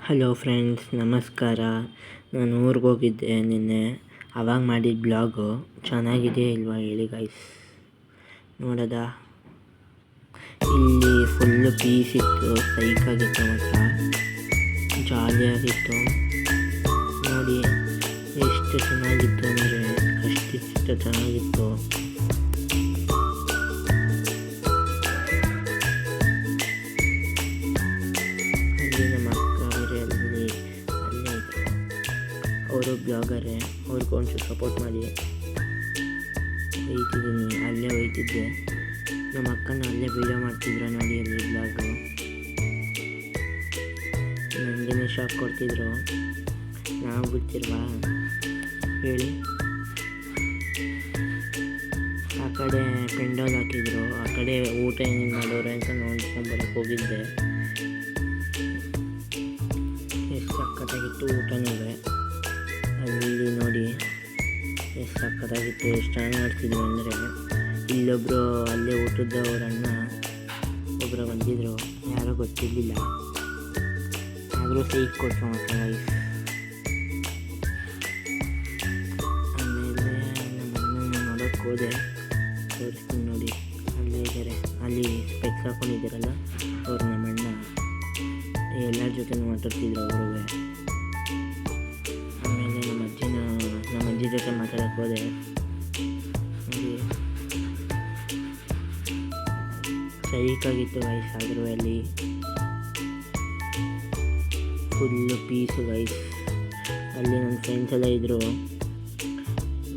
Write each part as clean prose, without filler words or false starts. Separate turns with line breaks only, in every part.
Hello friends, ನಮಸ್ಕಾರ. ನಾನು ಊರಿಗೆ ಹೋಗಿದ್ದೆ ನಿನ್ನೆ. ಆವಾಗ ಮಾಡಿದ ಬ್ಲಾಗು ಚೆನ್ನಾಗಿದೆಯಾ ಇಲ್ವಾ ಹೇಳಿ ಗೈಸ್. ನೋಡೋದಾ, ಇಲ್ಲಿ ಫುಲ್ಲು ಪೀಸ್ ಇತ್ತು, ಸೈಕಾಗಿತ್ತು, ಮಾತ್ರ ಜಾಲಿಯಾಗಿತ್ತು. ನೋಡಿ ಎಷ್ಟು ಚೆನ್ನಾಗಿತ್ತು ಅಂದರೆ ಅಷ್ಟಿಷ್ಟು ಚೆನ್ನಾಗಿತ್ತು. ನಮ್ಮ ಅಕ್ಕ ಬೇರೆ ಅಲ್ಲೇ ಇದ್ರು. ಅವರು ಬ್ಲಾಗರೇ, ಅವ್ರಿಗೆ ಒಂಚೂರು ಸಪೋರ್ಟ್ ಮಾಡಿ. ಅಲ್ಲೇ ಹೋಯ್ತಿದ್ದೆ. ನಮ್ಮ ಅಕ್ಕನ ಅಲ್ಲೇ ವೀಡಿಯೋ ಮಾಡ್ತಿದ್ರು ನೋಡಿ, ಅಲ್ಲಿ ಬ್ಲಾಗು. ನನಗೇನೆ ಶಾಕ್ ಕೊಡ್ತಿದ್ರು. ನಾವು ಬಿಡ್ತಿಲ್ವಾ ಹೇಳಿ. ಆ ಕಡೆ ಪೆಂಡಾಲ್ ಹಾಕಿದ್ರು, ಆ ಕಡೆ ಊಟ ಹೆಂಗೆ ಮಾಡೋರು ಅಂತ ನೋಡ್ಕೊಂಬರಕ್ಕೆ ಹೋಗಿದ್ದೆ. ಎಷ್ಟು ಸಕ್ಕತ್ತಾಗಿತ್ತು ಊಟನೂ. ಅಲ್ಲಿ ನೋಡಿ ಎಷ್ಟು ಸಕ್ಕತ್ತಾಗಿತ್ತು, ಎಷ್ಟು ಚೆನ್ನಾಗಿ ಮಾಡ್ತಿದ್ರು ಅಂದರೆ. ಇಲ್ಲೊಬ್ಬರು ಅಲ್ಲೇ ಊಟದವ್ರ ಅಣ್ಣ ಒಬ್ಬರು ಬಂದಿದ್ದರು, ಯಾರೋ ಗೊತ್ತಿರಲಿಲ್ಲ. ಆದರೂ ಸೈಕ್ ಕೊಟ್ಟರು ಮತ್ತೆ ಲೈಫ್. ಆಮೇಲೆ ನಮ್ಮ ಅಣ್ಣನ ನೋಡೋಕ್ಕೆ ಹೋದೆ, ತೋರಿಸ್ತೀನಿ ನೋಡಿ. ಅಲ್ಲೇ ಇದ್ದಾರೆ, ಅಲ್ಲಿ ಸ್ಪೆಕ್ಸ್ ಹಾಕೊಂಡಿದ್ದಾರಲ್ಲ ಅವ್ರು ನಮ್ಮ ಅಣ್ಣ. ಎಲ್ಲರ ಜೊತೆ ಮಾತಾಡ್ತಿದ್ರು ಅವರು. ಆಮೇಲೆ ನಮ್ಮ ಅಜ್ಜಿ ಜೊತೆ ಮಾತಾಡೋಕ್ಕೆ ಹೋದೆ. ನೋಡಿ ಸೈಕಾಗಿತ್ತು ಗೈಸ್. ಆದರೂ ಅಲ್ಲಿ ಫುಲ್ಲು ಪೀಸು ಗೈಸ್. ಅಲ್ಲಿ ನನ್ನ ಫ್ರೆಂಡ್ಸ್ ಎಲ್ಲ ಇದ್ದರು,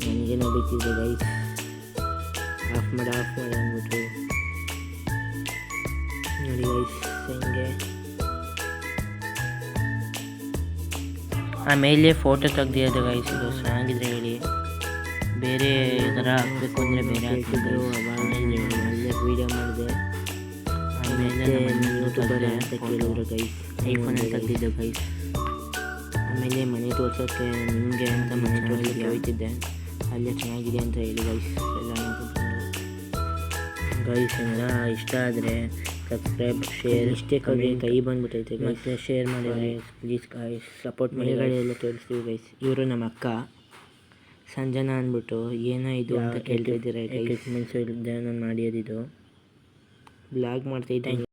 ನನಗೇನೋ ಬಿಟ್ಟಿದ್ರು ಗೈಸ್. ಆಫ್ ಮಾಡಿ ಅಂದ್ಬಿಟ್ಟು ನೋಡಿ ಗೈಸ್ ಹೆಂಗೆ. ಆಮೇಲೆ ಫೋಟೋ ತೆಗ್ದಿರೋದು ಗೈಸ್. ಇದು ಚೆನ್ನಾಗಿದ್ರೆ ಹೇಳಿ, ಬೇರೆ ಥರ ಹಾಕಬೇಕು ಅಂದರೆ ಬೇರೆ ಹಾಕ್ತಿದ್ರು. ಅಲ್ಲೇ ವೀಡಿಯೋ ಮಾಡಿದೆ. ಆಮೇಲೆ ಯೂಟ್ಯೂಬರ್ ಅಂತ ಕೇಳಿದ್ರು ಗೈಸ್, ಐಫೋನಲ್ಲಿ ತೆಗ್ದಿದ್ದು ಗೈಸ್. ಆಮೇಲೆ ಮನೆ ತೋರ್ಸೋಕ್ಕೆ ನಿಮಗೆ ಅಂತ ಮನೆ ತೋರಿಸೋಕ್ಕೆ ಹೋಗ್ತಿದ್ದೆ. ಅಲ್ಲೇ ಚೆನ್ನಾಗಿದೆ ಅಂತ ಹೇಳಿ ಗೈಸ್ ಎಲ್ಲ ನೋಡ್ಕೊಂಡು. ಗೈಸ್ ಎಲ್ಲ ಇಷ್ಟ ಆದರೆ ಸಬ್ಸ್ಕ್ರೈಬ್, ಶೇರ್, ಇಷ್ಟೇ ಕೈ ಬಂದ್ಬಿಟ್ಟೈತೆ. ಮತ್ತು ಶೇರ್ ಮಾಡಿ ಪ್ಲೀಸ್ ಗೈಸ್, ಸಪೋರ್ಟ್ ಮಾಡಿ. ಎಲ್ಲ ತೋರಿಸ್ತೀವಿ ಗೈಸ್. ಇವರು ನಮ್ಮ ಅಕ್ಕ ಸಂಜನಾ ಅಂದ್ಬಿಟ್ಟು. ಏನೋ ಇದು ಅಂತ ಕೇಳ್ತಿದ್ದೀರ, ಟ್ರೀಟ್ಮೆಂಟ್ಸು ಇಲ್ಲದೆ ನಾನು ಮಾಡಿಯೋದಿದು ಬ್ಲಾಗ್ ಮಾಡ್ತಾಯಿದ್ದೆ.